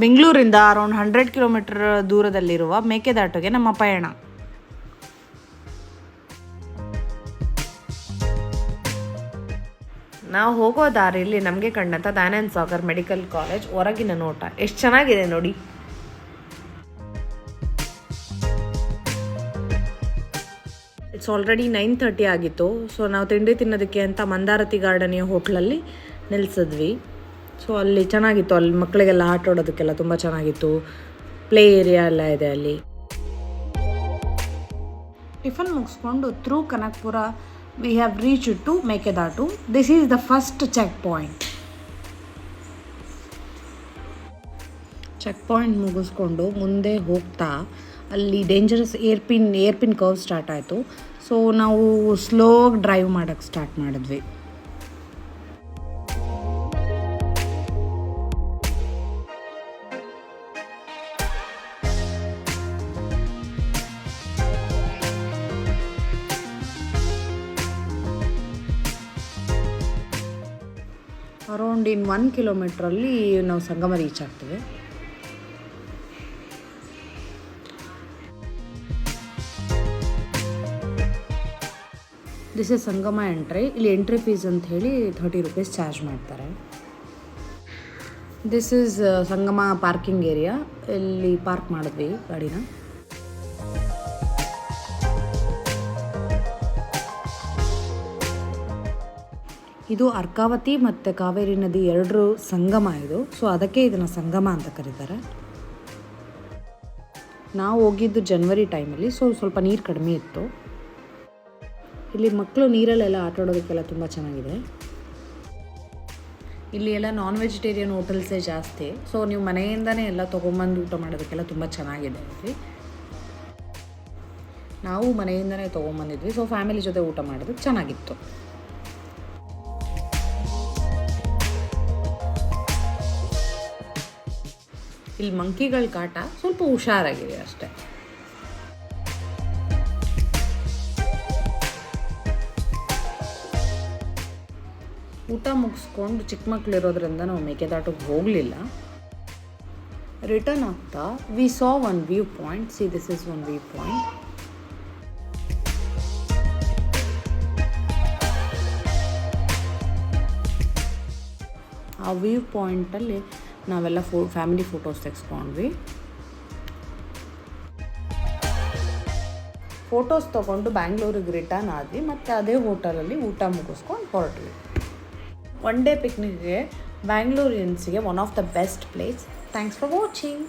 ಬೆಂಗಳೂರಿಂದ around 100 kilometre ದೂರದಲ್ಲಿರುವ ಮೇಕೆದಾಟುಗೆ ನಮ್ಮ ಪಯಣ. ನಾವು ಹೋಗೋ ದಾರಿಯಲ್ಲಿ ನಮಗೆ ಕಂಡಂಥ ದಯಾನಂದ ಸಾಗರ್ ಮೆಡಿಕಲ್ ಕಾಲೇಜ್ ಹೊರಗಿನ ನೋಟ ಎಷ್ಟು ಚೆನ್ನಾಗಿದೆ ನೋಡಿ. ಇಟ್ಸ್ ಆಲ್ರೆಡಿ 9:30 ಆಗಿತ್ತು. ಸೊ ನಾವು ತಿಂಡಿ ತಿನ್ನೋದಕ್ಕೆ ಅಂತ ಮಂದಾರತಿ ಗಾರ್ಡನಿಯ ಹೋಟ್ಲಲ್ಲಿ ನಿಲ್ಲಿಸಿದ್ವಿ. ಸೊ ಅಲ್ಲಿ ಚೆನ್ನಾಗಿತ್ತು, ಅಲ್ಲಿ ಮಕ್ಕಳಿಗೆಲ್ಲ ಆಟ ಆಡೋದಕ್ಕೆಲ್ಲ ತುಂಬ ಚೆನ್ನಾಗಿತ್ತು. ಪ್ಲೇ ಏರಿಯಾ ಎಲ್ಲ ಇದೆ ಅಲ್ಲಿ. ಟಿಫನ್ ಮುಗಿಸ್ಕೊಂಡು through Kanakapura we have reach to Mekedatu. This is the first check point ಮುಗಿಸ್ಕೊಂಡು ಮುಂದೆ ಹೋಗ್ತಾ ಅಲ್ಲಿ ಡೇಂಜರಸ್ ಏರ್ಪಿನ್ ಕರ್ವ್ ಸ್ಟಾರ್ಟ್ ಆಯಿತು. ಸೊ ನಾವು ಸ್ಲೋ ಡ್ರೈವ್ ಮಾಡೋಕ್ಕೆ ಸ್ಟಾರ್ಟ್ ಮಾಡಿದ್ವಿ. ಅರೌಂಡ್ ಇನ್ 1 ಕಿಲೋಮೀಟ್ರಲ್ಲಿ ನಾವು ಸಂಗಮ ರೀಚ್ ಆಗ್ತೀವಿ. This is Sangama entry. ಇಲ್ಲಿ ಎಂಟ್ರಿ ಫೀಸ್ ಅಂತ ಹೇಳಿ 30 ರೂಪೀಸ್ ಚಾರ್ಜ್ ಮಾಡ್ತಾರೆ. This is Sangama parking area. ಇಲ್ಲಿ ಪಾರ್ಕ್ ಮಾಡಿದ್ವಿ ಗಾಡಿನ. ಇದು ಅರ್ಕಾವತಿ ಮತ್ತು ಕಾವೇರಿ ನದಿ ಎರಡರ ಸಂಗಮ ಇದು. ಸೊ ಅದಕ್ಕೆ ಇದನ್ನು ಸಂಗಮ ಅಂತ ಕರೀತಾರೆ. ನಾವು ಹೋಗಿದ್ದು ಜನವರಿ ಟೈಮಲ್ಲಿ, ಸೊ ಸ್ವಲ್ಪ ನೀರು ಕಡಿಮೆ ಇತ್ತು. ಇಲ್ಲಿ ಮಕ್ಕಳು ನೀರಲ್ಲೆಲ್ಲ ಆಟ ಆಡೋದಕ್ಕೆಲ್ಲ ತುಂಬ ಚೆನ್ನಾಗಿದೆ. ಇಲ್ಲಿ ಎಲ್ಲ ನಾನ್ ವೆಜಿಟೇರಿಯನ್ ಹೋಟೆಲ್ಸೇ ಜಾಸ್ತಿ. ಸೊ ನೀವು ಮನೆಯಿಂದನೇ ಎಲ್ಲ ತೊಗೊಂಬಂದು ಊಟ ಮಾಡೋದಕ್ಕೆಲ್ಲ ತುಂಬ ಚೆನ್ನಾಗಿದೆ ಇಲ್ಲಿ. ನಾವು ಮನೆಯಿಂದನೇ ತೊಗೊಂಬಂದಿದ್ವಿ. ಸೊ ಫ್ಯಾಮಿಲಿ ಜೊತೆ ಊಟ ಮಾಡೋದಕ್ಕೆ ಚೆನ್ನಾಗಿತ್ತು. ಇಲ್ಲಿ ಮಂಕಿಗಳ ಕಾಟ ಸ್ವಲ್ಪ ಹುಷಾರಾಗಿದೆ ಅಷ್ಟೆ. ಊಟ ಮುಗಿಸ್ಕೊಂಡು ಚಿಕ್ಕ ಮಕ್ಕಳು ಇರೋದ್ರಿಂದ ನಾವು ಮೇಕೆದಾಟಕ್ಕೆ ಹೋಗಲಿಲ್ಲ. ರಿಟರ್ನ್ ಆಗ್ತಾ we saw one view point. See this is one view point. ಆ ವ್ಯೂ ಪಾಯಿಂಟಲ್ಲಿ ನಾವೆಲ್ಲ ಫ್ಯಾಮಿಲಿ ಫೋಟೋಸ್ ತೆಗೆಸ್ಕೊಂಡ್ವಿ. ಫೋಟೋಸ್ ತೊಗೊಂಡು ಬ್ಯಾಂಗ್ಳೂರಿಗೆ ರಿಟರ್ನ್ ಆದ್ವಿ. ಮತ್ತು ಅದೇ ಹೋಟೆಲಲ್ಲಿ ಊಟ ಮುಗಿಸ್ಕೊಂಡು ಹೊರಟ್ವಿ. ಒನ್ ಡೇ ಪಿಕ್ನಿಕ್ಗೆ ಬ್ಯಾಂಗ್ಳೂರಿಯನ್ಸ್ಗೆ one of the best place. Thanks for watching.